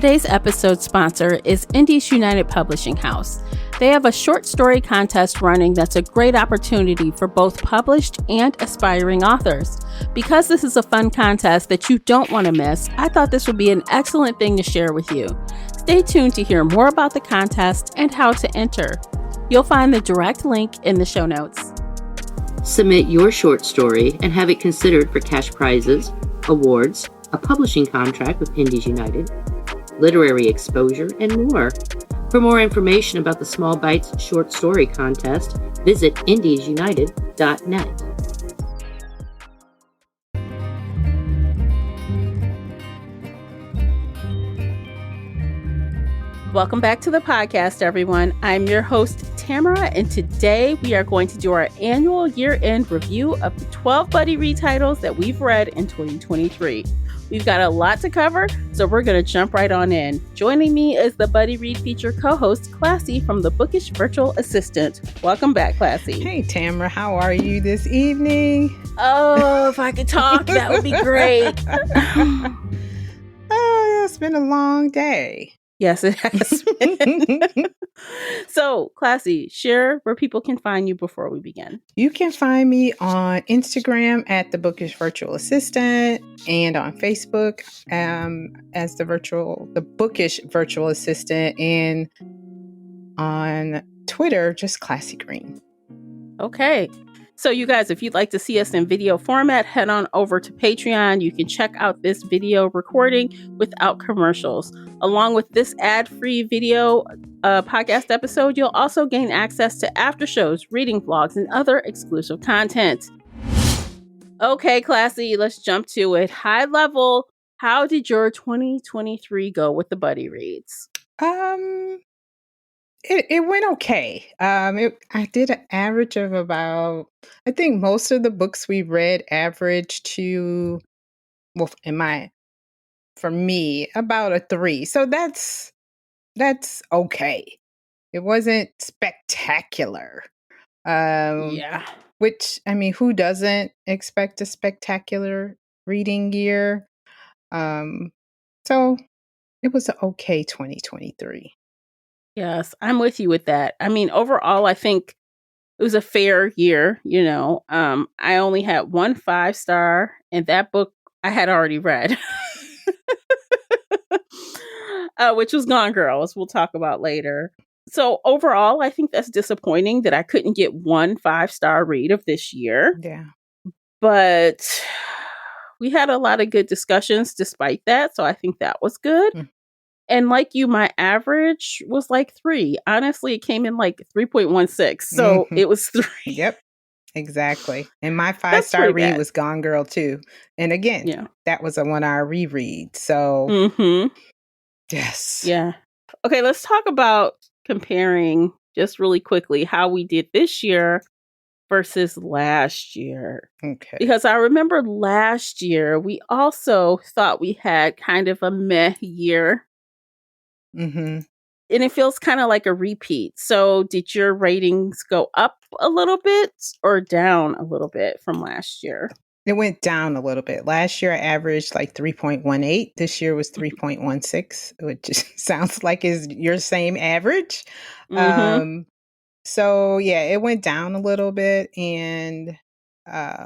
Today's episode sponsor is Indies United Publishing House. They have a short story contest running that's a great opportunity for both published and aspiring authors. Because this is a fun contest that you don't want to miss, I thought this would be an excellent thing to share with you. Stay tuned to hear more about the contest and how to enter. You'll find the direct link in the show notes. Submit your short story and have it considered for cash prizes, awards, a publishing contract with Indies United, literary exposure, and more. For more information about the Small Bites Short Story Contest, visit indiesunited.net. Welcome back to the podcast, everyone. I'm your host, Tamara, and today we are going to do our annual year-end review of the 12 Buddy Read titles that we've read in 2023. We've got a lot to cover, so we're going to jump right on in. Joining me is the Buddy Read feature co-host, Classy, from the Bookish Virtual Assistant. Welcome back, Classy. Hey, Tamara, how are you this evening? Oh, if I could talk, that would be great. It's been a long day. Yes, it has been. So, Classy, share where people can find you before we begin. You can find me on Instagram at the Bookish Virtual Assistant and on Facebook as the Bookish Virtual Assistant, and on Twitter, just Classy Green. Okay. So you guys, if you'd like to see us in video format, head on over to Patreon. You can check out this video recording without commercials. Along with this ad-free video podcast episode, you'll also gain access to after shows, reading vlogs, and other exclusive content. Okay, Classy, let's jump to it. High level, how did your 2023 go with the Buddy Reads? It went okay. I did an average of about, I think most of the books we read averaged to, well, for me, about a 3. So that's okay. It wasn't spectacular. Yeah. Which, I mean, who doesn't expect a spectacular reading year? So it was an okay 2023. Yes, I'm with you with that. I mean, overall, I think it was a fair year, you know. I only had one 5-star, and that book I had already read, which was Gone Girl, as we'll talk about later. So overall, I think that's disappointing that I couldn't get one 5-star read of this year. Yeah. But we had a lot of good discussions despite that, so I think that was good. And like you, my average was like 3. Honestly, it came in like 3.16. So it was 3. Yep, exactly. And my 5-star read was Gone Girl too. And again, that was a 1-hour reread. So, yes. Yeah. Okay, let's talk about comparing just really quickly how we did this year versus last year. Okay. Because I remember last year, we also thought we had kind of a meh year. Mm-hmm. And it feels kind of like a repeat. So did your ratings go up a little bit or down a little bit from last year? It went down a little bit. Last year I averaged like 3.18. This year was 3.16, which just sounds like is your same average. So yeah, it went down a little bit, and but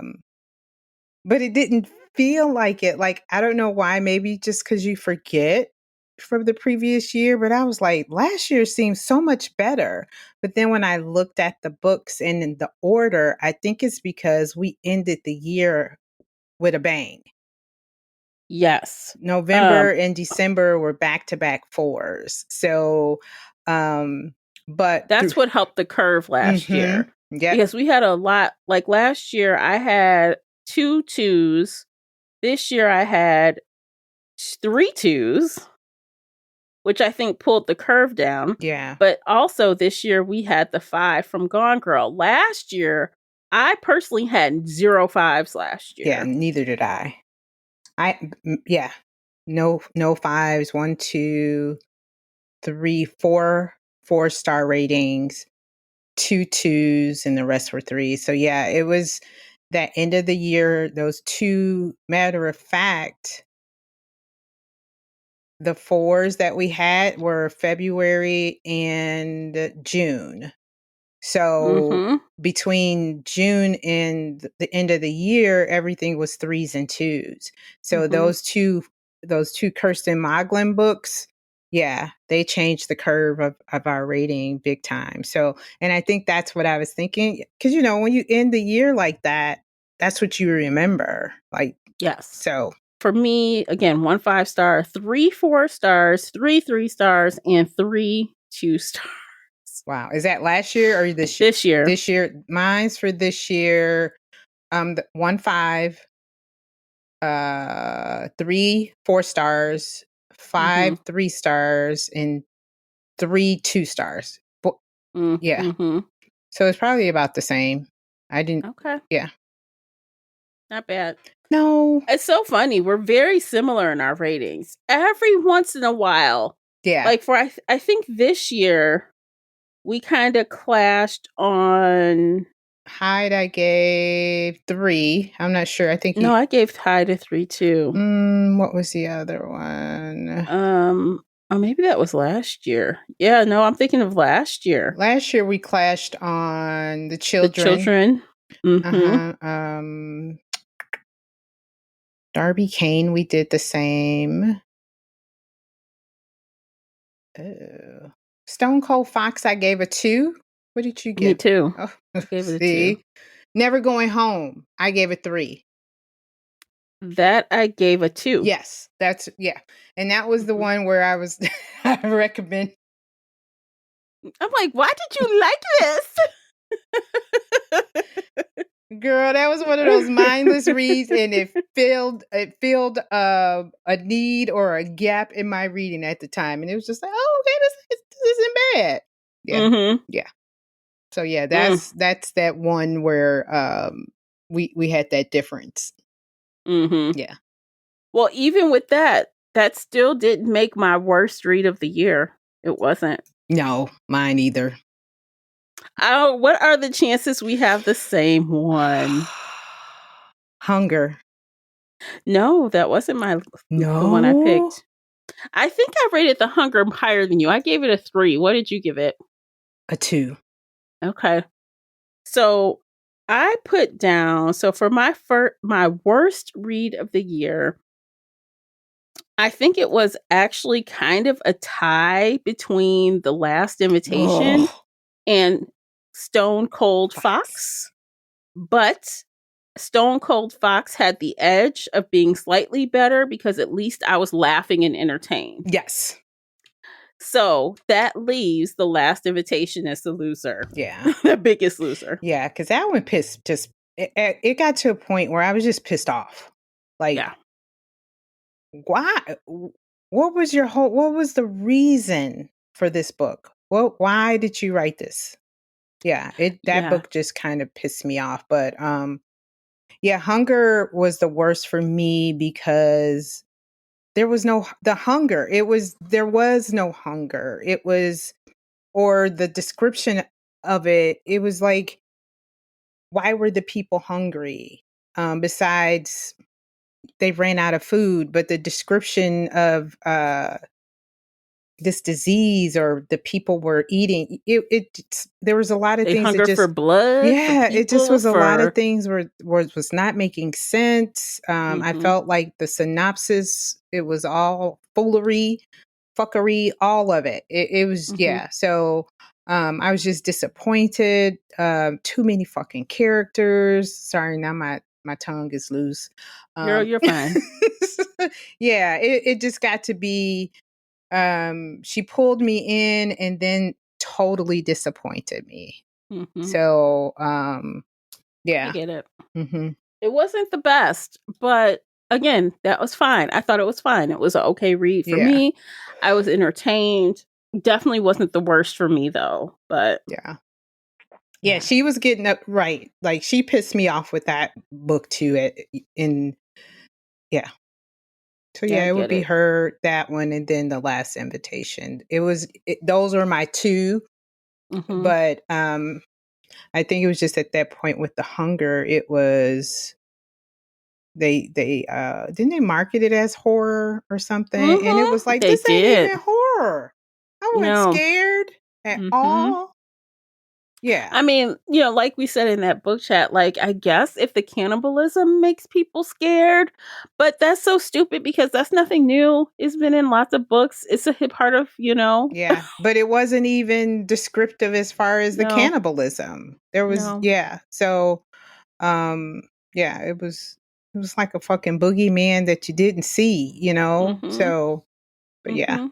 it didn't feel like it. Like, I don't know why, maybe just because you forget from the previous year, but I was like, last year seemed so much better. But then when I looked at the books and in the order, I think it's because we ended the year with a bang. Yes. November and December were back-to-back 4s. So, but that's what helped the curve last year. Yeah. Because we had a lot, like last year I had 2 2s. This year I had 3 2s. Which I think pulled the curve down. Yeah. But also this year we had the 5 from Gone Girl. Last year, I personally had 0 5s last year. Yeah, neither did I. No 5s, 1, 2, 3, 4 4-star ratings, 2 2s, and the rest were 3s. So yeah, it was that end of the year, those 2, matter of fact, the fours that we had were February and June. So Mm-hmm. between June and the end of the year, everything was threes and twos. So Mm-hmm. those two Kirsten Moglin books, yeah, they changed the curve of our rating big time. So, and I think that's what I was thinking. Cause when you end the year like that, that's what you remember. Like, Yes. so for me, again, 1 5-star, 3 4-stars, 3 3-stars, and 3 2-stars. wow. Is that last year or this year? This year. This year. Mine's for this year. 1 5, 3 4-stars, 5 Mm-hmm. 3-stars, and 3 2-stars. Yeah. Mm-hmm. So it's probably about the same. I didn't. Okay. Yeah. Not bad. No. It's so funny. We're very similar in our ratings. Every once in a while, Yeah. like for I think this year we kind of clashed on. Hyde, I gave 3. I'm not sure. I think No, I gave Hyde a 3 too. What was the other one? Oh, maybe that was last year. Yeah, no, I'm thinking of last year. Last year we clashed on the The children. children. Mm-hmm. Darby Kane, we did the same. Oh. Stone Cold Fox, I gave a 2. What did you give? Me too. Oh, I gave it a see? 2. Never Going Home, I gave a 3. That I gave a 2. Yes, and that was the one where I was I recommend. I'm like, why did you like this? Girl, that was one of those mindless reads, and it filled a need or a gap in my reading at the time, and it was just like, oh, okay, this isn't bad. Yeah, Mm-hmm. yeah. So yeah, that's that one where we had that difference. Mm-hmm. Yeah. Well, even with that still didn't make my worst read of the year. It wasn't. No, mine either. What are the chances we have the same one? Hunger. No, that wasn't the one I picked. I think I rated The Hunger higher than you. I gave it a 3. What did you give it? A 2. Okay. So I put down, so for my worst read of the year, I think it was actually kind of a tie between The Last Invitation and Stone Cold Fox. But Stone Cold Fox had the edge of being slightly better because at least I was laughing and entertained. Yes. So that leaves The Last Invitation as the loser. Yeah. The biggest loser. Yeah, because that one it got to a point where I was just pissed off. Like, yeah. Why? What was the reason for this book? Why did you write this? Yeah, that book just kind of pissed me off. But yeah, Hunger was the worst for me because there was no hunger. There was no hunger. It was, or the description of it. It was like, why were the people hungry? Besides, they ran out of food, but the description of this disease or the people were eating, there was a lot of things hunger that just for blood. Yeah, for people, it just was a lot of things was not making sense. I felt like the synopsis, it was all foolery, fuckery, all of it. It was So I was just disappointed. Too many fucking characters. Sorry, now my tongue is loose. Girl, you're fine. Yeah, it just got to be. She pulled me in and then totally disappointed me. So, yeah. I get it. It wasn't the best, but again, that was fine. I thought it was fine. It was an okay read for me. I was entertained. Definitely wasn't the worst for me though, but yeah, she was getting up right. Like, she pissed me off with that book too. So yeah, it would be her, that one, and then The Last Invitation. Those were my 2. But I think it was just at that point with The Hunger, it was they didn't they market it as horror or something, and it was like, They this ain't did. even horror. I wasn't No. scared at all. Yeah. I mean, like we said in that book chat, like, I guess if the cannibalism makes people scared, but that's so stupid because that's nothing new. It's been in lots of books. It's a hip part of, Yeah, but it wasn't even descriptive as far as the No. cannibalism. There was No. So yeah, it was like a fucking boogeyman that you didn't see, So, but yeah,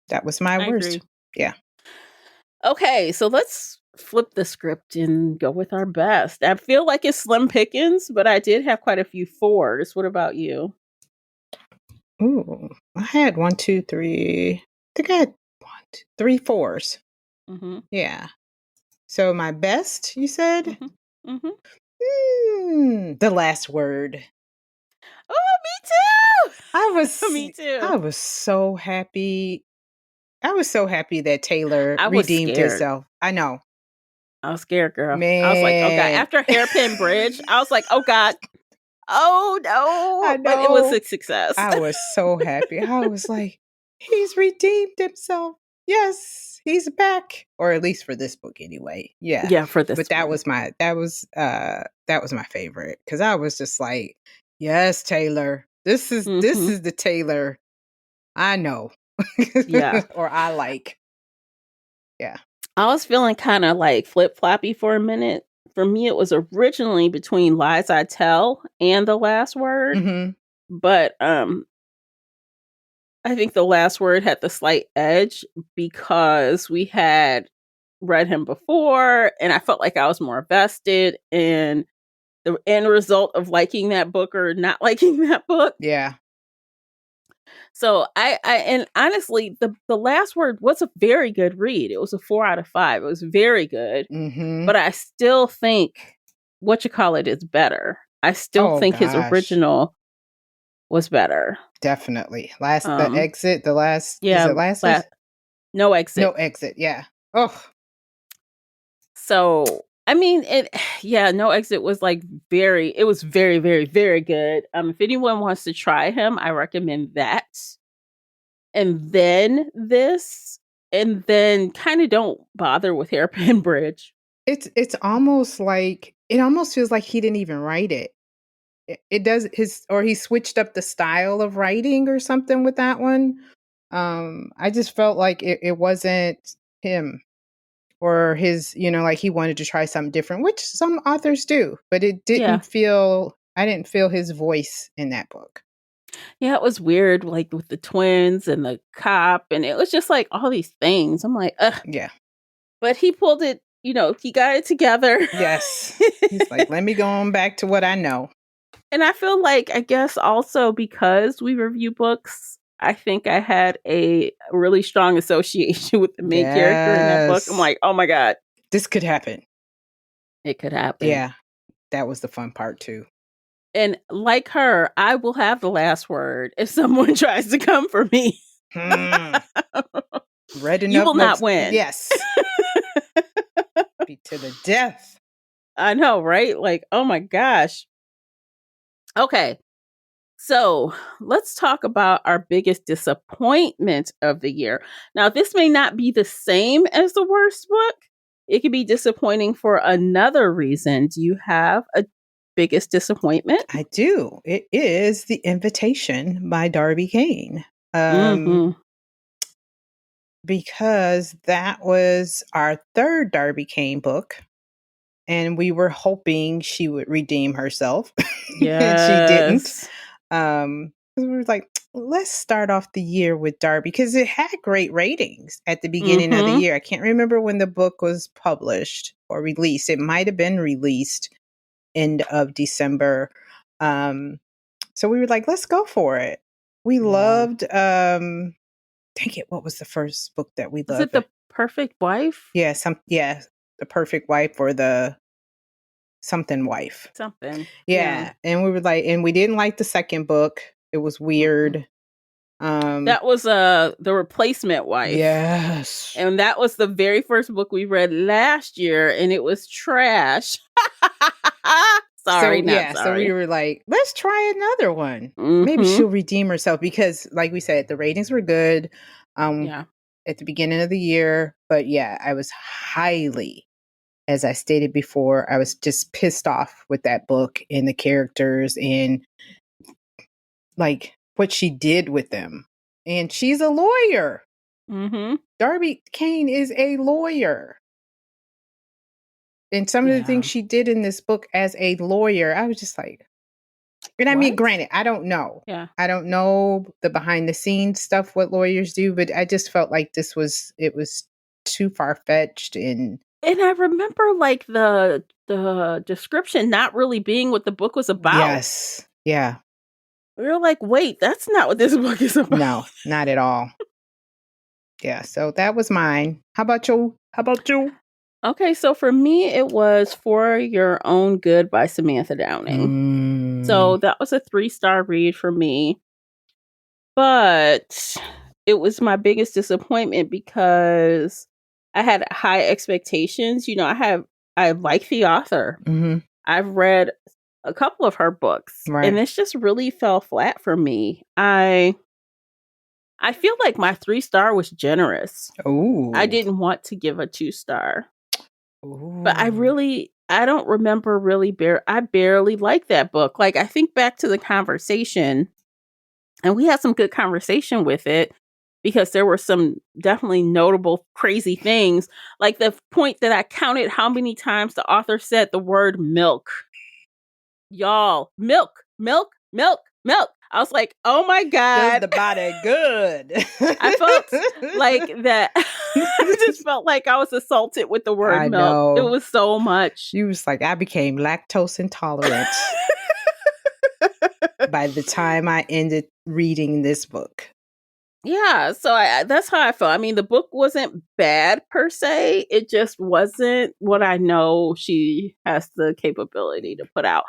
that was my I worst. agree. Yeah. Okay, so let's flip the script and go with our best. I feel like it's slim pickings, but I did have quite a few 4s. What about you? Ooh, I had 1, 2, 3. I think I had 1, 2, 3 4s. Yeah. So my best, you said? The Last Word. Oh, me too. Me too. I was so happy. I was so happy that Taylor I was redeemed scared. himself. I know. I was scared, girl. Man. I was like, oh God. After Hairpin Bridge, I was like, oh God. Oh no. I know. But it was a success. I was so happy. I was like, he's redeemed himself. Yes, he's back. Or at least for this book anyway. Yeah. Yeah, for this. But that was my favorite. Because I was just like, yes, Taylor. This is the Taylor I know. Yeah. Or I like. Yeah. I was feeling kind of like flip-floppy for a minute. For me, it was originally between Lies I Tell and The Last Word. But I think The Last Word had the slight edge because we had read him before and I felt like I was more vested in the end result of liking that book or not liking that book. Yeah. So and honestly, the Last Word was a very good read. It was a 4 out of 5. It was very good. But I still think Whatchamacallit is better. I still think his original was better. Definitely. The Exit, the last. Yeah, is it Last? No Exit. No Exit. Yeah. Oh. So I mean, No Exit was like it was very, very, very good. If anyone wants to try him, I recommend that. And then this, and then kind of don't bother with Hairpin Bridge. It's almost like, it almost feels like he didn't even write it. It does or he switched up the style of writing or something with that one. I just felt like it wasn't him. Or his, like he wanted to try something different, which some authors do, but it didn't I didn't feel his voice in that book. Yeah, it was weird, like with the twins and the cop, and it was just like all these things. I'm like, ugh. Yeah. But he pulled it, he got it together. Yes. He's like, let me go on back to what I know. And I feel like, I guess also because we review books, I think I had a really strong association with the main character in that book. I'm like, oh my God. This could happen. It could happen. Yeah. That was the fun part too. And like her, I will have the last word if someone tries to come for me. Read enough. You will not win. Yes. Be to the death. I know, right? Like, oh my gosh. Okay. So let's talk about our biggest disappointment of the year. Now, this may not be the same as the worst book. It could be disappointing for another reason. Do you have a biggest disappointment? I do. It is The Invitation by Darby Kane. Because that was our third Darby Kane book. And we were hoping she would redeem herself. Yes. And she didn't. We were like, let's start off the year with Darby, because it had great ratings at the beginning of the year. I can't remember when the book was published or released. It might have been released end of December. So we were like, let's go for it. We loved, dang it, what was the first book that we loved? Was it The Perfect Wife? Yeah, The Perfect Wife, or the something wife. Something. Yeah. And we were like, and we didn't like the second book. It was weird. That was The Replacement Wife. Yes. And that was the very first book we read last year, and it was trash. sorry, not So sorry. we were like, let's try another one. Maybe she'll redeem herself because, like we said, the ratings were good Yeah. at the beginning of the year. But yeah, I was highly, as I stated before, I was just pissed off with that book and the characters and like what she did with them. And she's a lawyer. Mm-hmm. Darby Kane is a lawyer. And some of the things she did in this book as a lawyer, I was just like, and I mean, What? granted, I don't know. Yeah. I don't know the behind the scenes stuff, what lawyers do, but I just felt like it was too far fetched. And I remember like the description not really being what the book was about. yes. Yeah. We were like, wait, that's not what this book is about. No, not at all. Yeah. So that was mine. How about you? Okay, so for me, it was For Your Own Good by Samantha Downing. So that was a 3-star read for me. But it was my biggest disappointment because I had high expectations. You know, I like the author. I've read a couple of her books, and this just really fell flat for me. I feel like my 3-star was generous. Oh, I didn't want to give a 2-star. But I don't remember I barely liked that book. Like, I think back to the conversation, and we had some good conversation with it because there were some definitely notable crazy things. Like the point that I counted how many times the author said the word milk. Y'all, milk, milk, milk, milk. I was like, oh my God. Does the body good. I felt like that. I just felt like I was assaulted with the word milk. Know. It was so much. You was like, I became lactose intolerant by the time I ended reading this book. Yeah, so that's how I felt. I mean, the book wasn't bad per se. It just wasn't what I know she has the capability to put out.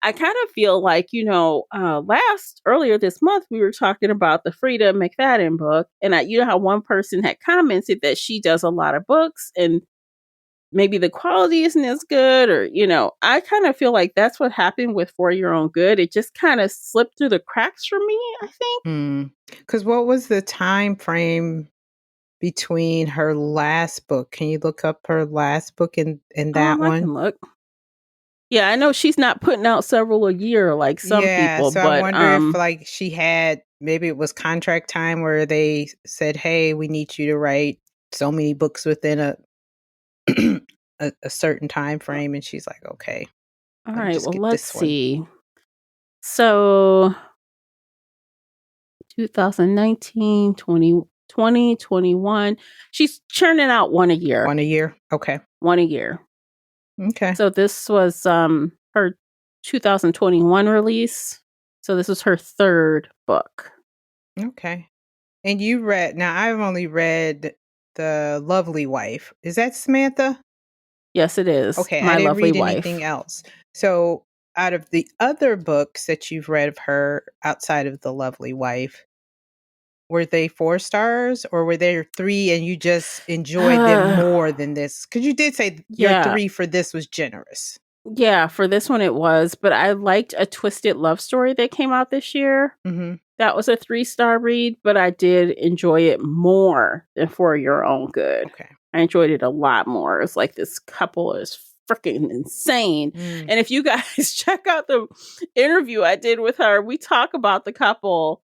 I kind of feel like, earlier this month, we were talking about the Frida McFadden book. And you know how one person had commented that she does a lot of books and maybe the quality isn't as good, or, I kind of feel like that's what happened with For Your Own Good. It just kind of slipped through the cracks for me, I think. Because what was the time frame between her last book? Can you look up her last book in that one? I can look. Yeah, I know she's not putting out several a year like some people, so but I wonder if like she had, maybe it was contract time where they said, hey, we need you to write so many books within a certain time frame, and she's like, okay. All right, well, let's see. So 2019, 2020, 21. She's churning out one a year. One a year? Okay. One a year. Okay. So this was her 2021 release. So this was her 3rd book. Okay. And you read, now I've only read The Lovely Wife. Is that Samantha? Yes, it is. Okay, My I didn't Lovely read Wife. anything else. So out of the other books that you've read of her outside of The Lovely Wife, were they 4 stars or were there 3 and you just enjoyed them more than this? Because you did say your 3 for this was generous. Yeah, for this one it was. But I liked A Twisted Love Story that came out this year. That was a 3-star read, but I did enjoy it more than For Your Own Good. Okay. I enjoyed it a lot more. It's like this couple is freaking insane. And if you guys check out the interview I did with her, we talk about the couple.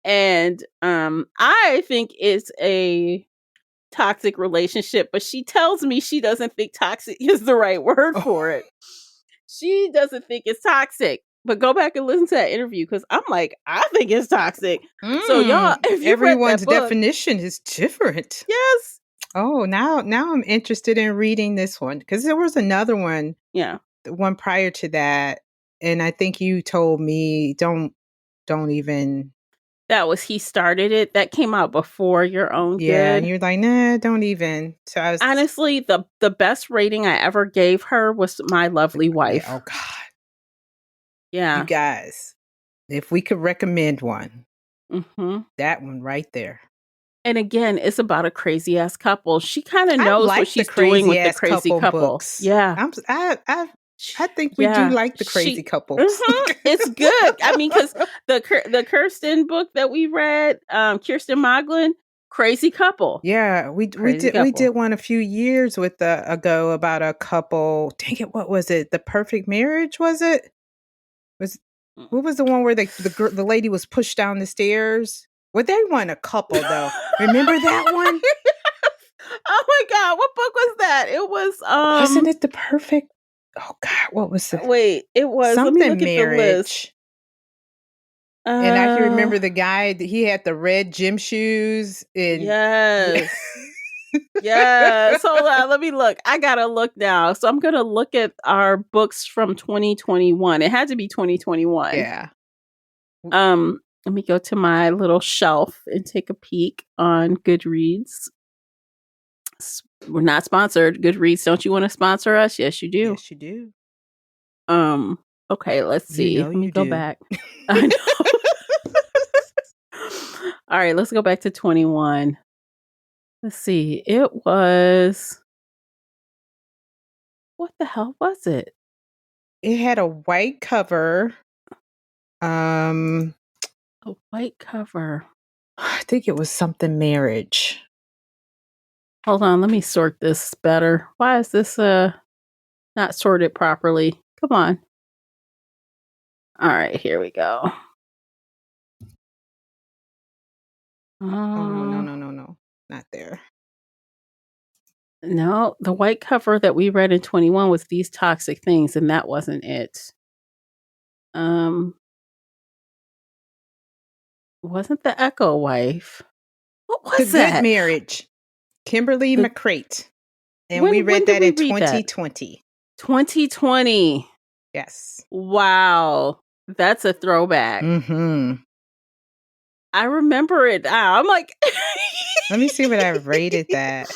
And I think it's a toxic relationship, but she tells me she doesn't think toxic is the right word for it. She doesn't think it's toxic. But go back and listen to that interview because I'm like, I think it's toxic. So y'all, if you everyone's read that book, definition is different. Yes. Oh, now I'm interested in reading this one because there was another one. Yeah. The one prior to that, and I think you told me don't even. That was He Started It. That came out before Your Own Good. Yeah, and you're like, nah, don't even. So I was honestly the best rating I ever gave her was My Lovely Wife. Oh God. Yeah. You guys, if we could recommend one, that one right there. And again, it's about a crazy ass couple. She kind of knows what she's doing with the crazy couple. Books. Yeah. I think we do like the crazy couples. It's good. I mean, because the Kirsten book that we read, Kirsten Moglin, crazy couple. Yeah, we did one a few years ago about a couple. Dang it, what was it? The Perfect Marriage, was it? What was the one where the lady was pushed down the stairs? Well, they weren't a couple though. Remember that one? Oh my God, what book was that? It was wasn't it The Perfect? Oh God, what was the? Wait, it was something let me look marriage. At the list. And I can remember the guy that he had the red gym shoes. Yes. Yes. Hold on. Let me look. I gotta look now. So I'm gonna look at our books from 2021. It had to be 2021. Yeah. Let me go to my little shelf and take a peek on Goodreads. We're not sponsored. Goodreads, don't you want to sponsor us? Yes, you do. Yes, you do. Okay, let's see. Let me go back. I know. All right, let's go back to 21. Let's see. It was, what the hell was it? It had a white cover. A white cover. I think it was something marriage. Hold on, let me sort this better. Why is this not sorted properly? Come on. All right, here we go. Oh, no. Not there. No, the white cover that we read in 21 was These Toxic Things, and that wasn't it. Wasn't the Echo Wife? What was that? The Good Marriage. Kimberly McCrate. And we read that in 2020. 2020. Yes. Wow. That's a throwback. Mm-hmm. I remember it. I'm like, let me see what I rated that.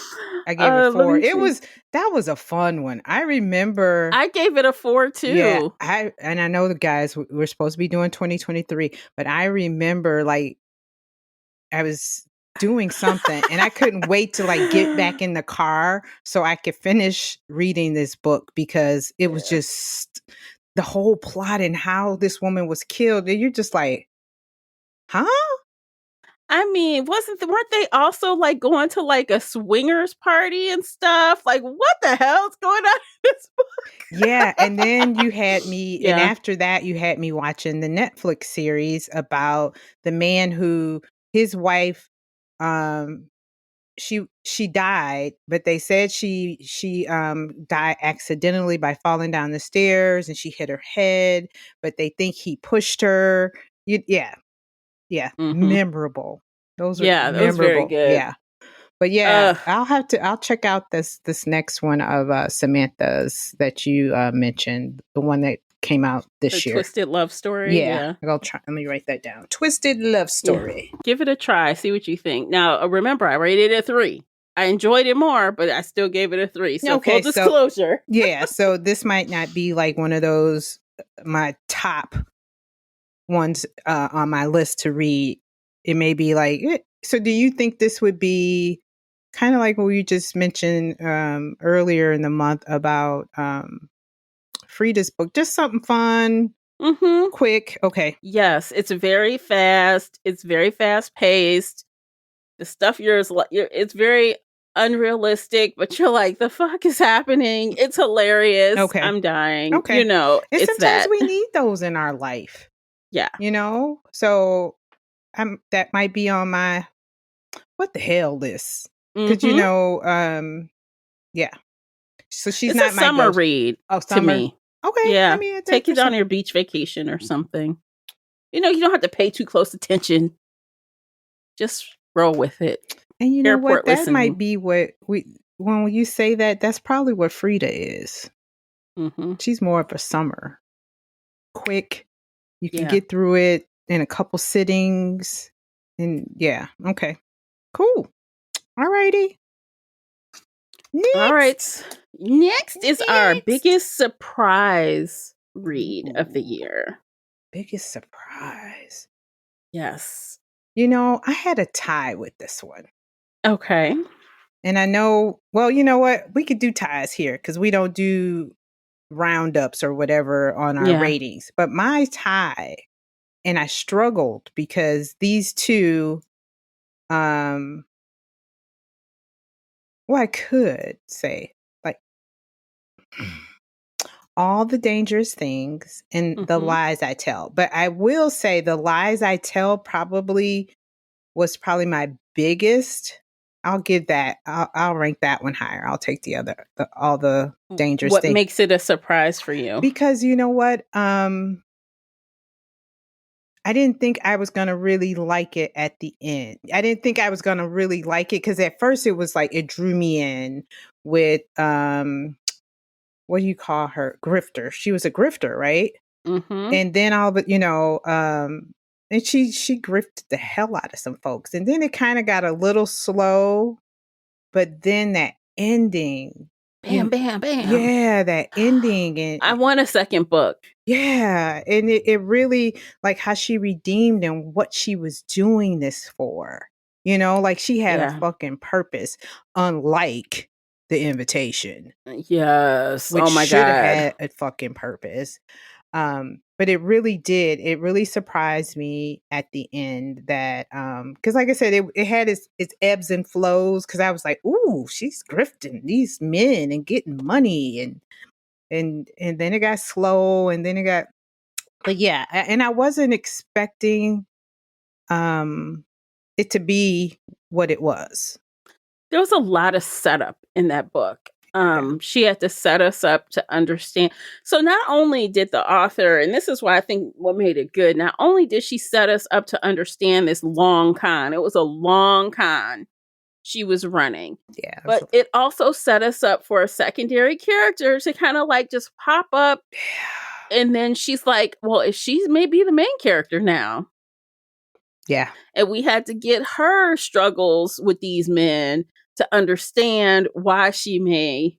I gave it 4. That was a fun one. I remember. I gave it a 4 too. Yeah, I know the guys we're supposed to be doing 2023, but I remember like I was doing something and I couldn't wait to like get back in the car so I could finish reading this book because it was just the whole plot and how this woman was killed. And you're just like, huh? I mean, weren't they also like going to like a swingers party and stuff? Like, what the hell's going on in this book? Yeah, and then you had me, and after that, you had me watching the Netflix series about the man who his wife, she died, but they said she died accidentally by falling down the stairs, and she hit her head, but they think he pushed her. Yeah. Mm-hmm. Memorable. Those are memorable. That was very good. Yeah. But yeah, I'll check out this next one of Samantha's that you mentioned, the one that came out this year. Twisted Love Story. Yeah. I'll try. Let me write that down. Twisted Love Story. Yeah. Give it a try. See what you think. Now, remember, I rated it a 3. I enjoyed it more, but I still gave it a 3. So full disclosure. So this might not be like one of those my top ones on my list to read. It may be like, so do you think this would be kind of like what you just mentioned earlier in the month about Frida's book, just something fun, quick? Okay. Yes, it's very fast. It's very fast paced. The stuff it's very unrealistic, but you're like, the fuck is happening? It's hilarious. Okay. I'm dying. Okay. And sometimes that. We need those in our life. Yeah. So that might be on my what the hell list. Because yeah. So she's not my summer read to me. Okay. Yeah. Take it on your beach vacation or something. You don't have to pay too close attention. Just roll with it. And you know what? That might be what when you say that, that's probably what Frida is. Mm-hmm. She's more of a summer. Quick. You can get through it in a couple sittings. And okay. Cool. All righty. All right. Next is our biggest surprise read of the year. Biggest surprise. Yes. I had a tie with this one. Okay. And I know, well, you know what? We could do ties here because we don't do roundups or whatever on our Yeah. ratings. But my tie, and I struggled because these two, well, I could say like All the Dangerous Things and The Mhm. Lies I Tell. But I will say The Lies I Tell was probably my biggest. I'll give that. I'll rank that one higher. I'll take all the dangerous What things. makes it a surprise for you? Because you know what? I didn't think I was going to really like it at the end. I didn't think I was going to really like it because at first it was like it drew me in with what do you call her? Grifter. She was a grifter, right? Mhm. And then and she grifted the hell out of some folks. And then it kind of got a little slow, but then that ending, Bam, bam, bam. yeah, that ending, and I want a second book. yeah, and it really like how she redeemed and what she was doing this for. Like she had a Yeah. fucking purpose, unlike The Invitation, Yes. which Oh my should have God. had a fucking purpose. But it really did. It really surprised me at the end that because like I said, it had its ebbs and flows because I was like, ooh, she's grifting these men and getting money and then it got slow and then it got but yeah, and I wasn't expecting it to be what it was. There was a lot of setup in that book. She had to set us up to understand. So not only did the author, and this is why I think what made it good, not only did she set us up to understand this long con, it was a long con she was running, Yeah. but it also set us up for a secondary character to kind of like just pop up. And then she's like, well, if she's maybe the main character now. Yeah. And we had to get her struggles with these men to understand why she may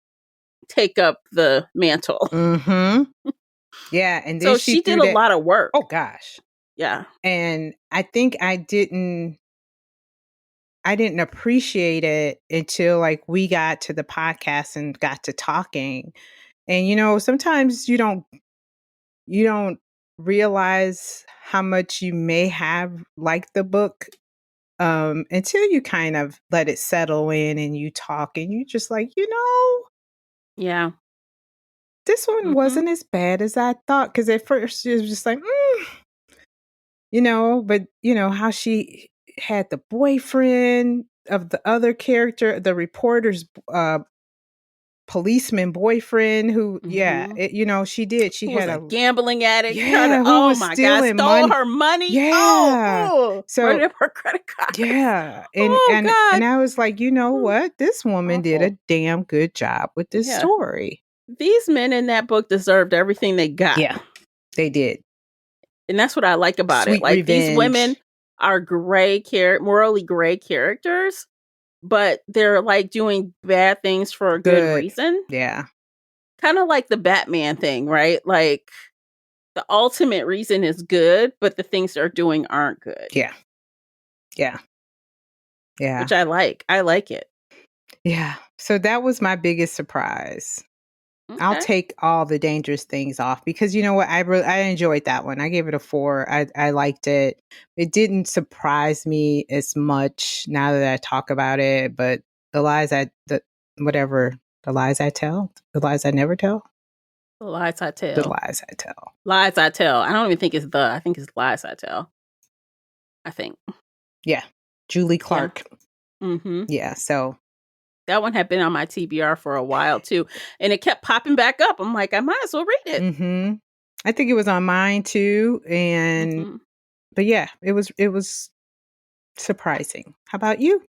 take up the mantle. Mm-hmm. Yeah. And then So she did threw a that. lot of work. Oh gosh. Yeah. And I think I didn't appreciate it until like we got to the podcast and got to talking. And sometimes you don't realize how much you may have liked the book until you kind of let it settle in and you talk and you just like, Yeah. this one wasn't as bad as I thought. Cause at first it was just like, but how she had the boyfriend of the other character, the reporter's policeman boyfriend who, she did. She Who was had a gambling addict, who oh was my God, stealing stole money. her money. Yeah. Running up her credit card. Yeah. God. And I was like, you know what? This woman did a damn good job with this story. These men in that book deserved everything they got. Yeah, they did. And that's what I like about Sweet it. Like revenge. these women are morally gray characters, but they're like doing bad things for a good reason. Yeah. Kind of like the Batman thing, right? Like the ultimate reason is good, but the things they're doing aren't good. Yeah. Yeah. Yeah. Which I like. I like it. Yeah. So that was my biggest surprise. Okay. I'll take All the Dangerous Things off because you know what? I enjoyed that one. I gave it a 4. I liked it. It didn't surprise me as much now that I talk about it, but The Lies I Tell, The Lies I Never Tell. The Lies I Tell. The Lies I Tell. Lies I Tell. I don't even think it's I think it's Lies I Tell. I think. Yeah. Julie Clark. Yeah. Mm-hmm. Yeah. So that one had been on my TBR for a while too, and it kept popping back up. I'm like, I might as well read it. Mm-hmm. I think it was on mine too, and but yeah, it was surprising. How about you?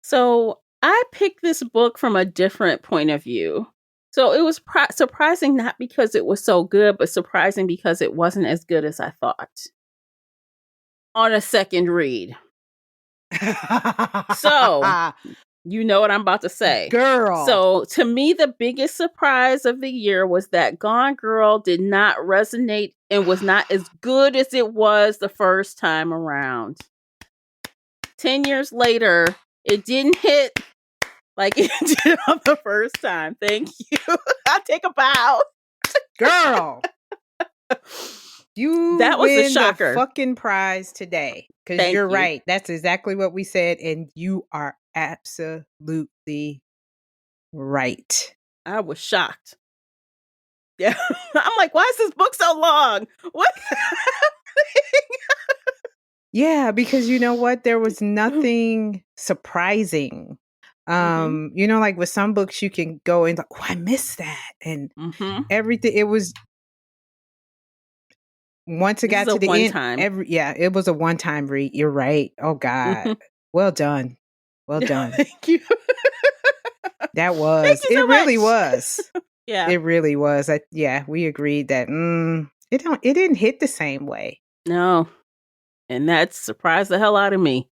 So I picked this book from a different point of view. So it was surprising not because it was so good, but surprising because it wasn't as good as I thought. On a second read. So you know what I'm about to say. Girl. So to me, the biggest surprise of the year was that Gone Girl did not resonate and was not as good as it was the first time around. 10 years later, it didn't hit like it did on the first time. Thank you. I'll take a bow. Girl, you That was a win the shocker. fucking prize today. Because Thank you're you. right. That's exactly what we said. And you are absolutely right. I was shocked. Yeah. I'm like, why is this book so long? What? Yeah, because you know what? There was nothing surprising. You know, like with some books you can go and like, oh, I missed that. And everything. It was once it This got is to a the one end. time. It was a one-time read. You're right. Oh God. Well done. Well done. Thank you. That was. Thank you so It really much. was. Yeah. It really was. We agreed that it didn't hit the same way. No. And that surprised the hell out of me.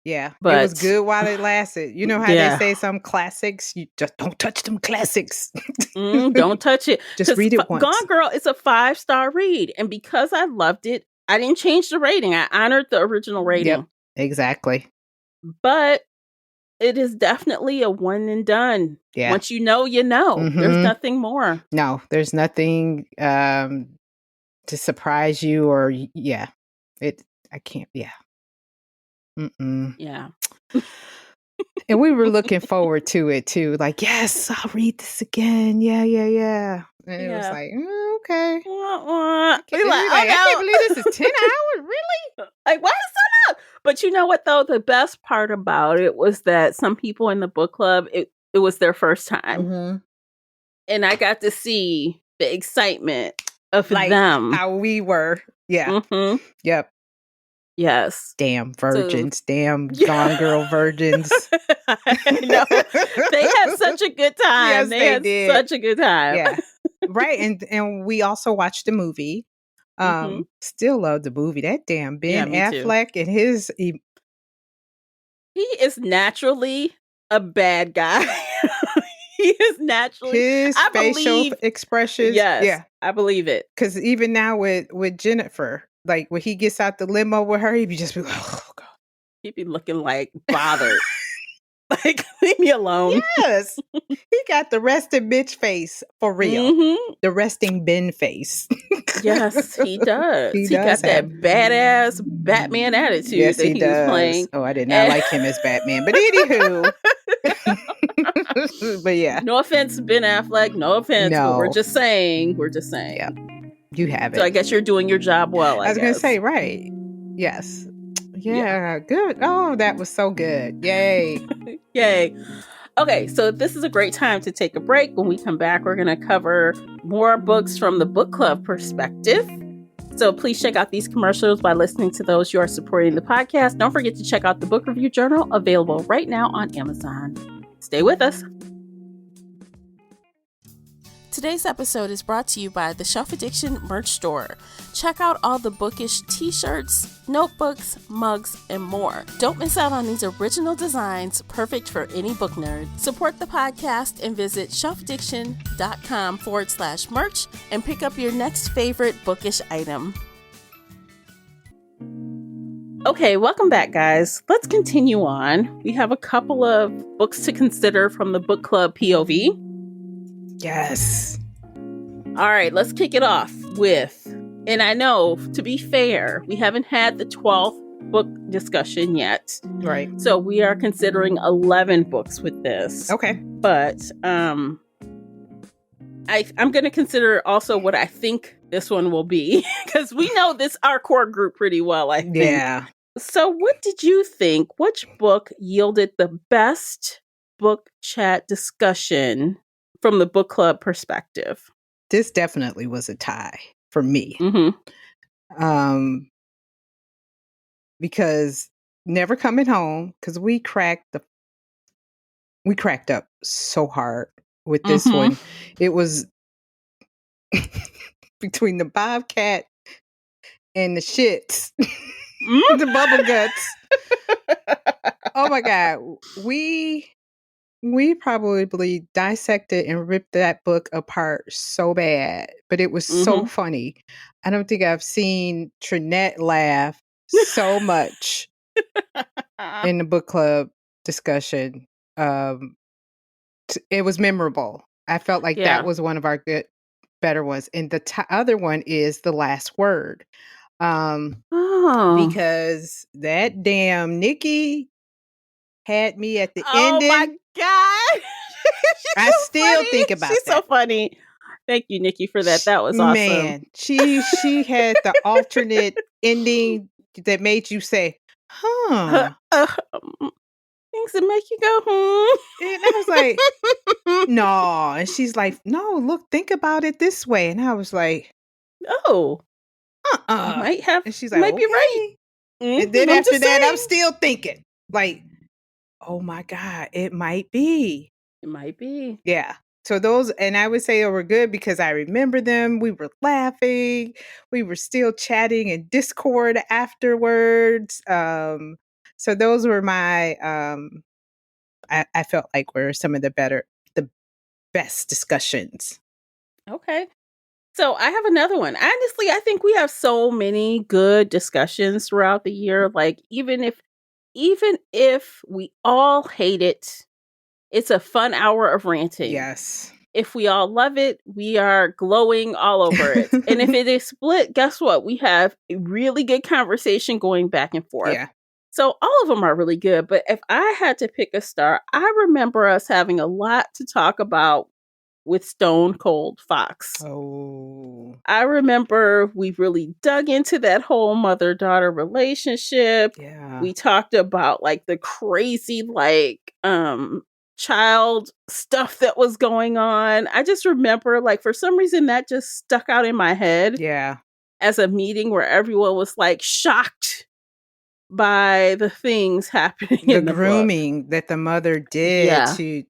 Yeah. But it was good while it lasted. You know how they say some classics, you just don't touch them classics. Don't touch it. Just read it once. Gone Girl is a 5-star read. And because I loved it, I didn't change the rating. I honored the original rating. Yep, exactly. But it is definitely a one and done. Yeah. Once you know, you know. There's nothing more. No, there's nothing to surprise you or I can't. Yeah. Yeah. And we were looking forward to it too. Like, yes, I'll read this again. Yeah. And it was like, okay. I can't believe this is 10 hours. Really? Like, why is it so long? But you know what, though? The best part about it was that some people in the book club, it was their first time. And I got to see the excitement of them. How we were. Yeah. Yep. Yes. Damn virgins. Damn Gone Girl virgins. I know. They had such a good time. Yes, they did. Such a good time. Yeah. Right. And we also watched the movie. Still love the movie. That damn Ben Affleck and his he is naturally a bad guy. He is naturally his facial expressions. Yes, yeah, I believe it. Because even now with Jennifer, like when he gets out the limo with her, he'd be just oh God. He'd be looking like bothered. Like, leave me alone. Yes. He got the resting bitch face for real. The resting Ben face. Yes, he does. He got that badass Batman attitude. Yes, that he does. Playing. Oh, I did not like him as Batman. But anywho. But yeah. No offense, Ben Affleck. No offense. No. But we're just saying. Yeah. You have it. So I guess you're doing your job well. I was going to say, right. Yes. Yeah, good. Oh, that was so good. Yay. Yay. Okay, so this is a great time to take a break. When we come back, we're going to cover more books from the book club perspective. So please check out these commercials by listening to those. You are supporting the podcast. Don't forget to check out the book review journal available right now on Amazon. Stay with us. Today's episode is brought to you by the Shelf Addiction merch store. Check out all the bookish t-shirts, notebooks, mugs, and more. Don't miss out on these original designs, perfect for any book nerd. Support the podcast and visit shelfaddiction.com/merch and pick up your next favorite bookish item. Okay, welcome back, guys. Let's continue on. We have a couple of books to consider from the book club POV. Yes. All right, let's kick it off with, and I know, to be fair, we haven't had the 12th book discussion yet. Right. So we are considering 11 books with this. Okay. But I'm going to consider also what I think this one will be, because we know our core group pretty well, I think. Yeah. So what did you think? Which book yielded the best book chat discussion from the book club perspective? This definitely was a tie for me. Because Never Coming Home, because we cracked up so hard with this one. It was between the bobcat and the shits, the bubble guts. Oh my God. We probably dissected and ripped that book apart so bad, but it was so funny. I don't think I've seen Trinette laugh so much in the book club discussion. It was memorable. I felt like that was one of our better ones. And the other one is The Last Word. Oh. Because that damn Nikki had me at the Oh ending. my God. I still think about She's that. so funny. Thank you, Nikki, for that. That was awesome. Man, she had the alternate ending that made you say, huh. Things that make you go, hmm. And I was like, no. And she's like, no, look, think about it this way. And I was like, Oh, you And she's like, might be right. right. And then I'm after just that, I'm saying. still thinking, like, oh my God, it might be. It might be. Yeah. So those, and I would say they were good because I remember them. We were laughing. We were still chatting in Discord afterwards. So those were my, I felt like were some of the best discussions. Okay. So I have another one. Honestly, I think we have so many good discussions throughout the year. Like even if we all hate it, it's a fun hour of ranting. Yes. If we all love it, we are glowing all over it. And if it is split, guess what? We have a really good conversation going back and forth. Yeah. So all of them are really good. But if I had to pick a star, I remember us having a lot to talk about with Stone Cold Fox. Oh. I remember we really dug into that whole mother-daughter relationship. Yeah. We talked about like the crazy child stuff that was going on. I just remember like for some reason that just stuck out in my head. Yeah. As a meeting where everyone was like shocked by the things happening The in the grooming book. that the mother did Yeah. to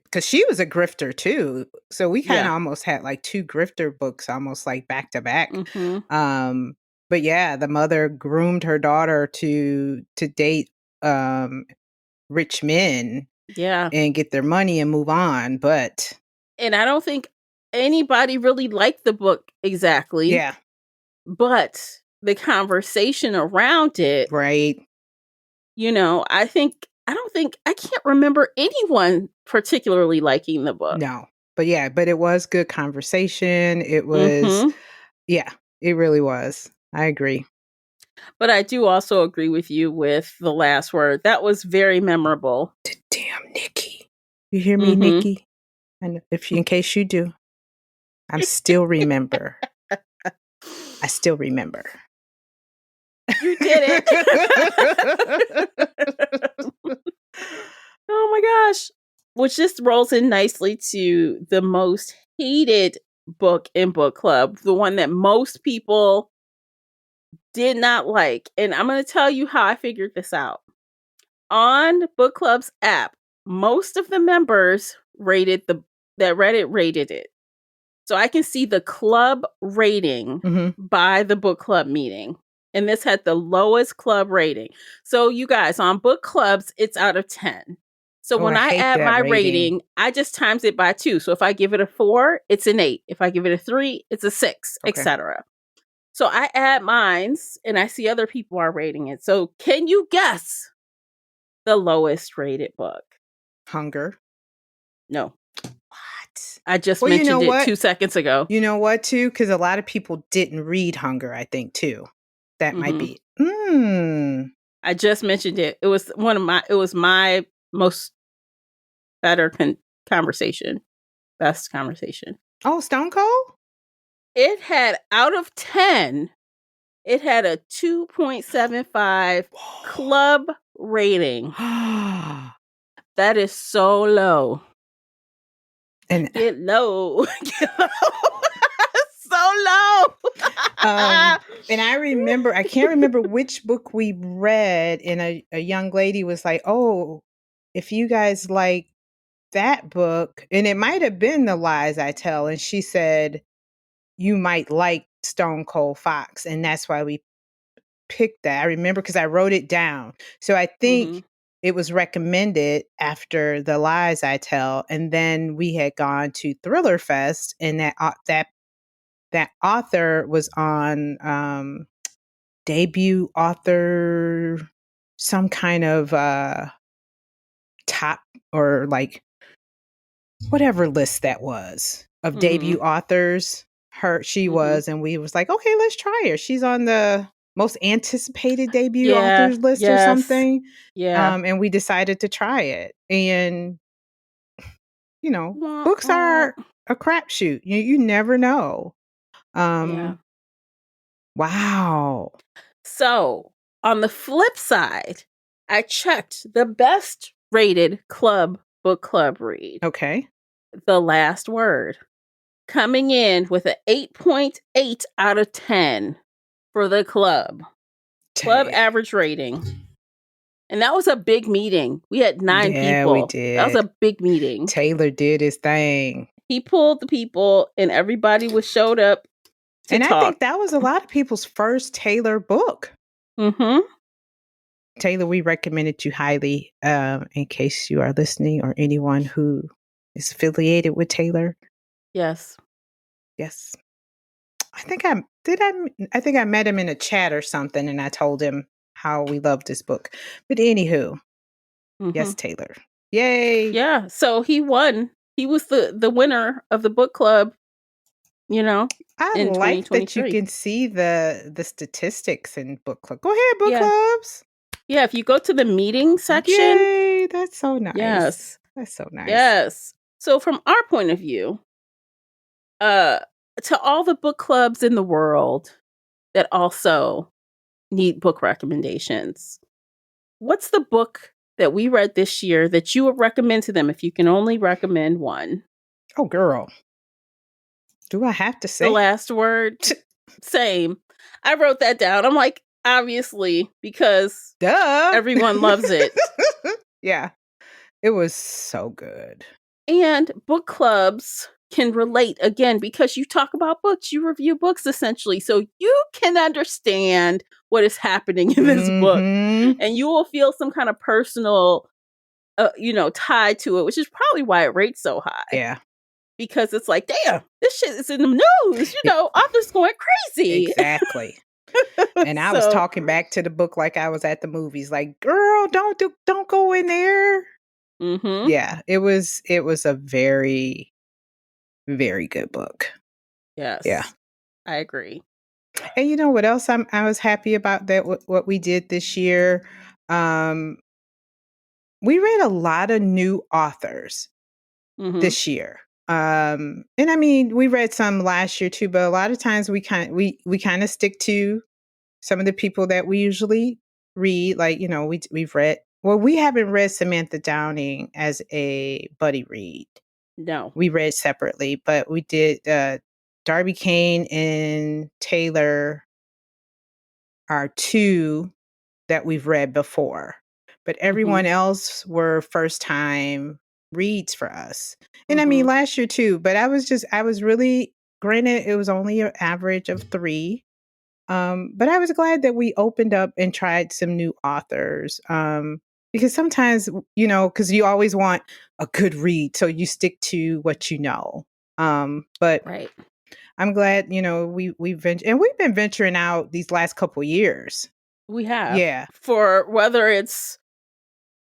because she was a grifter too. So we kind of Yeah. almost had like two grifter books almost like back to back. Mhm. But yeah, the mother groomed her daughter to date rich men Yeah. and get their money and move on. But And I don't think anybody really liked the book exactly. yeah, But the conversation around it, right. I can't remember anyone particularly liking the book. No. But yeah, but it was good conversation. It was, Mhm. yeah, it really was. I agree. But I do also agree with you with The Last Word. That was very memorable. Damn, Nikki. You hear me, Mhm. Nikki? And in case you do, I still remember. I still remember. You did it. Oh my gosh. Which just rolls in nicely to the most hated book in book club, the one that most people did not like. And I'm going to tell you how I figured this out. On book club's app, most of the members that Reddit rated it. So I can see the club rating by the book club meeting. And this had the lowest club rating. So you guys, on book clubs, it's out of 10. So when I hate add that my rating. rating, I just times it by 2. So if I give it a 4, it's an 8. If I give it a 3, it's a 6, Okay. etc. So I add mines and I see other people are rating it. So can you guess the lowest rated book? Hunger. No. What? I just mentioned it 2 seconds ago. You know what, too? Because a lot of people didn't read Hunger, I think, too. That might be. I just mentioned it. It was my most better conversation. Best conversation. Oh, Stone Cold? It had, out of 10, it had a 2.75 club rating. That is so low. And Get low. Get low. So low. and I can't remember which book we read, and a young lady was like, oh, if you guys like that book, and it might have been The Lies I Tell, and she said, you might like Stone Cold Fox, and that's why we picked that. I remember because I wrote it down. So I think it was recommended after The Lies I Tell, and then we had gone to Thriller Fest, and that author was on debut author, some kind of top or like whatever list that was of debut authors. she Mhm. was, and we was like, okay, let's try her. She's on the most anticipated debut Yeah. authors list or Yes. something. Yeah. And we decided to try it. And Wah, books wah. are a crapshoot. You never know. Yeah. Wow. So, on the flip side, I checked the best rated book club read, Okay. The Last Word, coming in with an 8.8 out of 10 for the club Dang. average rating. And that was a big meeting. We had 9 Yeah, people. we did. That was a big meeting. Taylor did his thing. He pulled the people, and everybody showed up to And talk. I think that was a lot of people's first Taylor book. Mm-hmm. Taylor, we recommend it you highly, in case you are listening or anyone who is affiliated with Taylor. Yes. Yes. I think I met him in a chat or something, and I told him how we loved this book. But anywho, yes, Taylor. Yay. Yeah. So he won. He was the winner of the book club, I in like that you 2023. can see the statistics in book club. Go ahead, book Yeah. clubs. Yeah, if you go to the meeting section. Yay, that's so nice. Yes. That's so nice. Yes. So from our point of view, to all the book clubs in the world that also need book recommendations, what's the book that we read this year that you would recommend to them if you can only recommend one? Oh, girl. Do I have to say? The Last Word? Same. I wrote that down. I'm like, obviously, because duh, everyone loves it. Yeah. It was so good. And book clubs can relate again because you talk about books, you review books essentially. So you can understand what is happening in this book, and you will feel some kind of personal, tied to it, which is probably why it rates so high. Yeah. Because it's like, damn, this shit is in the news, authors going crazy. Exactly. And I was talking back to the book like I was at the movies, like, girl, don't go in there. Mm-hmm. Yeah, it was a very, very good book. Yes. Yeah. I agree. And you know what else I was happy about that what we did this year? We read a lot of new authors this year. And I mean, we read some last year too, but a lot of times we kind of stick to some of the people that we usually read. Like, we've read, well, we haven't read Samantha Downing as a buddy read. No. We read separately, but we did Darby Kane and Taylor are 2 that we've read before. But everyone else were first time reads for us. And I mean last year too, but I was really, granted it was only an average of 3. But I was glad that we opened up and tried some new authors. Because sometimes, because you always want a good read, so you stick to what you know. But right. I'm glad, we've been venturing out these last couple years. We have. Yeah. For whether it's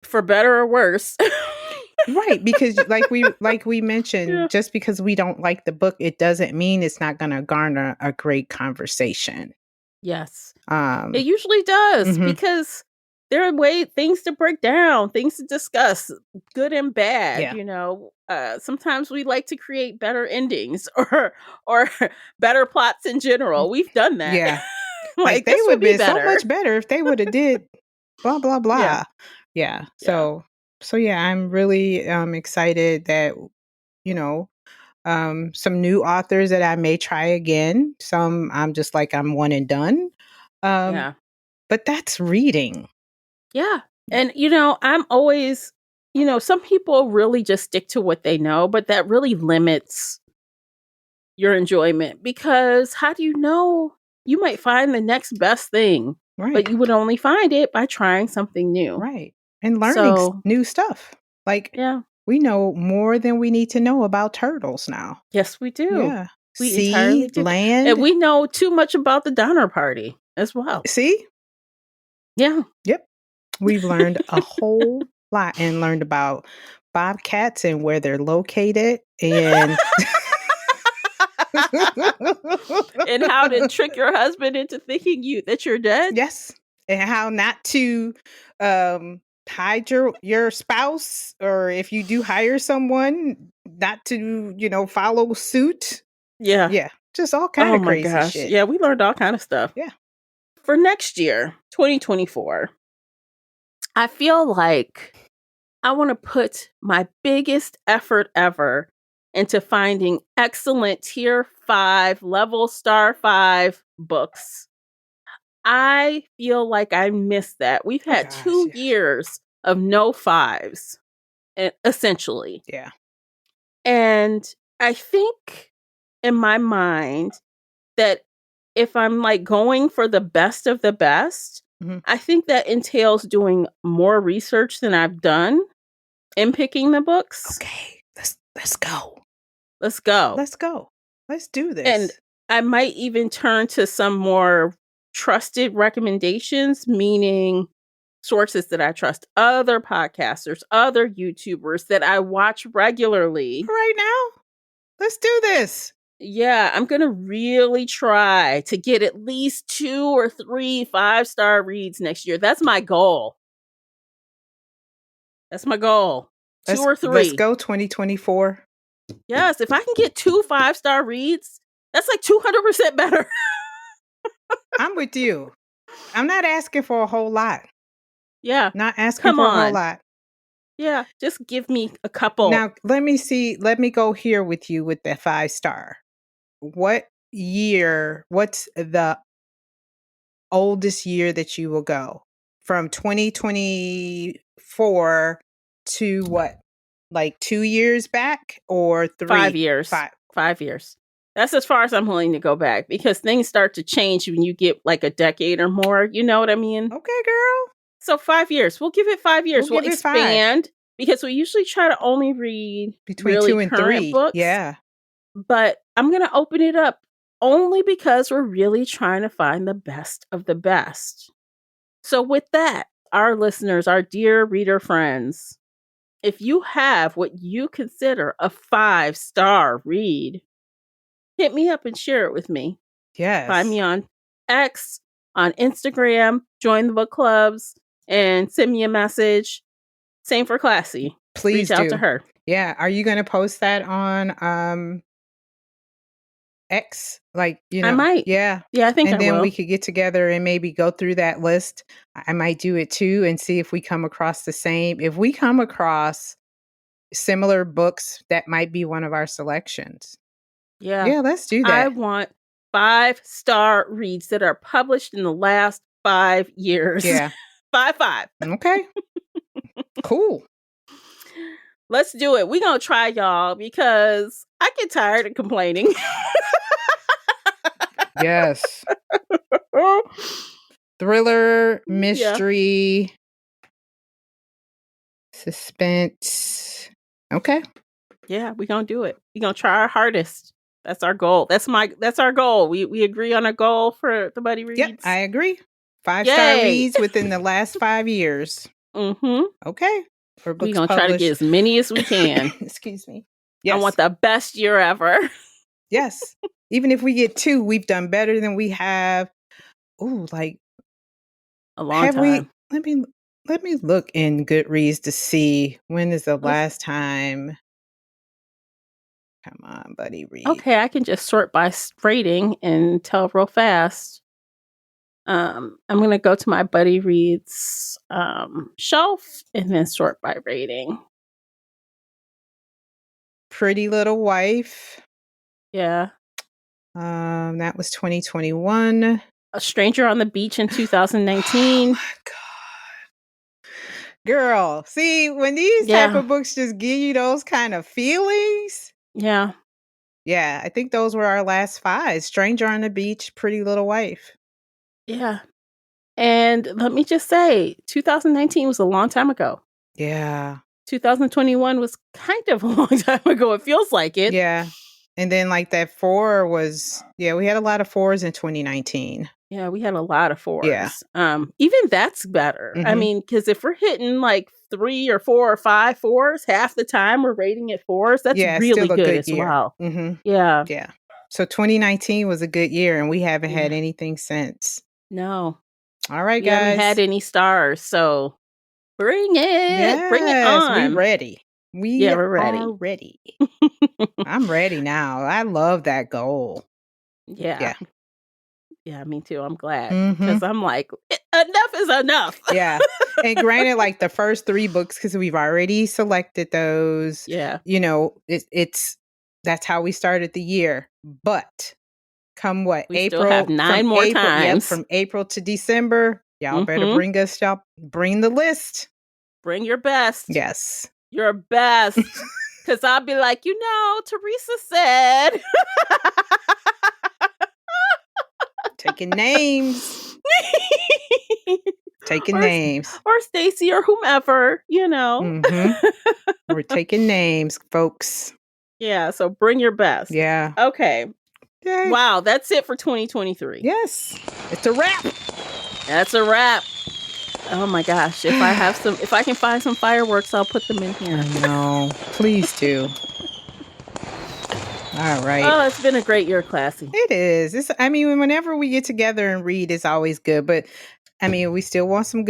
for better or worse. Right, because like we mentioned, just because we don't like the book, it doesn't mean it's not going to garner a great conversation. Yes. It usually does, because there are things to break down, things to discuss, good and bad. Sometimes we like to create better endings or better plots in general. We've done that. Yeah. like they this would have been better. so much better if they would have did blah blah blah. Yeah. So yeah, I'm really excited that some new authors that I may try again. Some I'm just like I'm one and done. But that's reading. Yeah. And I'm always, some people really just stick to what they know, but that really limits your enjoyment, because how do you know? You might find the next best thing, right? But you would only find it by trying something new, right? And learning new stuff. Like, we know more than we need to know about turtles now. Yes, we do. Yeah, we entirely do. Land, and we know too much about the Donner Party as well. See? Yeah. Yep. We've learned a whole lot, and learned about bobcats and where they're located, and And how to trick your husband into thinking that you're dead. Yes. And how not to hide your spouse, or if you do hire someone, not to, follow suit. Yeah. Yeah. Just all kind Oh of my crazy gosh. shit. Yeah, we learned all kind of stuff. Yeah. For next year, 2024, I feel like I want to put my biggest effort ever into finding excellent tier 5, level star 5 books. I feel like I missed that. We've had 2 yes. years of no 5s, essentially. Yeah. And I think in my mind that if I'm like going for the best of the best, Mhm. I think that entails doing more research than I've done in picking the books. Okay. Let's go. Let's go. Let's go. Let's do this. And I might even turn to some more trusted recommendations, meaning sources that I trust, other podcasters, other YouTubers that I watch regularly. Right now, let's do this. Yeah, I'm going to really try to get at least 2 or 3 5-star reads next year. That's my goal. That's my goal. 2 or 3. Let's go 2024. Yes, if I can get 2 5-star reads, that's like 200% better. I'm with you. I'm not asking for a whole lot. Yeah. Not asking for a whole lot. Yeah, just give me a couple. Now, let me go here with you with the 5-star. What's the oldest year that you will go? From 2024 to what? Like 2 years back or 3? 5 years. 5 years. That's as far as I'm willing to go back, because things start to change when you get like a decade or more. You know what I mean? Okay, girl. So 5 years. We'll give it 5 years. We'll We'll give it 5. expand, because we usually try to only read Between really 2 and current 3. books. Yeah. But I'm going to open it up only because we're really trying to find the best of the best. So with that, our listeners, our dear reader friends, if you have what you consider a 5-star read, hit me up and share it with me. Yes. Find me on X, on Instagram, join the book clubs, and send me a message. Same for Classy. Please reach out to her. Yeah. Are you going to post that on X? Like, I might. Yeah. Yeah, I think and I then will. we could get together and maybe go through that list. I might do it too and see if we come across the same. If we come across similar books, that might be one of our selections. Yeah, let's do that. I want 5-star reads that are published in the last 5 years. Yeah. 5. Okay. Cool. Let's do it. We're going to try, y'all, because I get tired of complaining. Yes. Thriller, mystery, suspense. Okay. Yeah, we're going to do it. We're going to try our hardest. That's our goal. That's our goal. We agree on a goal for the Buddy Reads. Yep, I agree. 5-star reads within the last 5 years. Mm-hmm. Okay. For books we're going to try to get as many as we can. Excuse me. Yes. I want the best year ever. Yes. Even if we get 2, we've done better than we have. Ooh, like a long time. Let me look in Goodreads to see when is the last time. Come on, Buddy Read. Okay, I can just sort by rating and tell real fast. I'm going to go to my Buddy Reads shelf and then sort by rating. Pretty Little Wife. Yeah. That was 2021. A Stranger on the Beach in 2019. Oh my God. Girl, see, when these type of books just give you those kind of feelings. Yeah. Yeah, I think those were our last 5. Stranger on the Beach, Pretty Little Wife. Yeah. And let me just say, 2019 was a long time ago. Yeah. 2021 was kind of a long time ago. It feels like it. Yeah. And then like that 4 was, we had a lot of 4s in 2019. Yeah, we had a lot of 4s. Yeah. Even that's better. Mm-hmm. I mean, because if we're hitting like 3 or 4 or 5 4s, half the time we're rating it 4s. That's really good as well. Mm-hmm. Yeah. Yeah. So 2019 was a good year, and we haven't had Yeah. anything since. No. All right, We haven't had guys. any stars, so bring it. Bring it Yes, we on. ready. We Yeah, we're ready. are ready. I'm ready now. I love that goal. Yeah. Yeah, me too. I'm glad. Mhm. Because I'm like, enough is enough. Yeah. And granted, like the first 3 books, because we've already selected those, Yeah. you know, it's that's how we started the year. But come what? We April. still have 9 more times. From April to December. Y'all better Mhm. bring the list. Bring your best. Yes. Your best. Because I'll be like, Teresa said. Taking names. Taking Or- names. Or Stacy or whomever, Mhm. We're taking names, folks. Yeah, so bring your best. Yeah. Okay. Yay. Wow, that's it for 2023. Yes. It's a wrap. That's a wrap. Oh my gosh. If I can find some fireworks, I'll put them in here. I know. Please do. All right. Oh, it's been a great year, Classy. It is. Whenever we get together and read, it's always good. But we still want some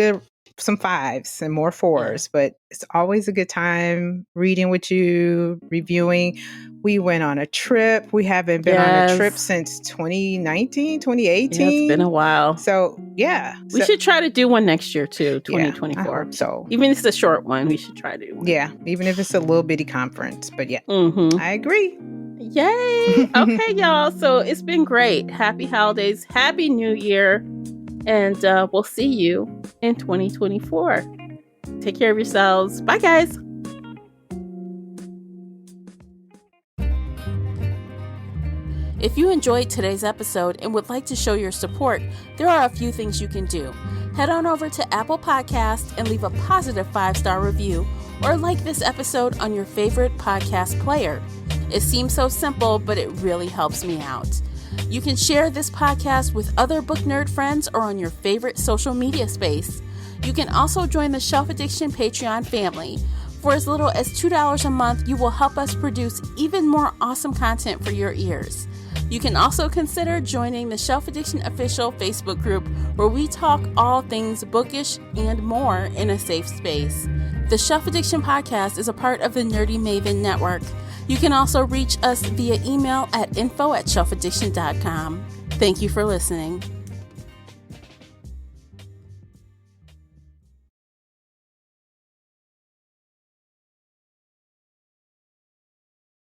5s and more 4s, but it's always a good time reading with you, reviewing. We went on a trip. We haven't been on a trip since 2019, 2018. Yeah, it's been a while. So, yeah. We should try to do one next year, too, 2024. Yeah, I hope so. Even if it's a short one, we should try to do one. Yeah, even if it's a little bitty conference. But yeah, I agree. Yay. Okay, y'all. So it's been great. Happy holidays. Happy New Year. And we'll see you in 2024. Take care of yourselves. Bye, guys. If you enjoyed today's episode and would like to show your support, there are a few things you can do. Head on over to Apple Podcasts and leave a positive 5-star review, or like this episode on your favorite podcast player. It seems so simple, but it really helps me out. You can share this podcast with other book nerd friends or on your favorite social media space. You can also join the Shelf Addiction Patreon family. For as little as $2 a month, you will help us produce even more awesome content for your ears. You can also consider joining the Shelf Addiction official Facebook group, where we talk all things bookish and more in a safe space. The Shelf Addiction podcast is a part of the Nerdy Maven Network. You can also reach us via email at info@shelfaddiction.com. Thank you for listening.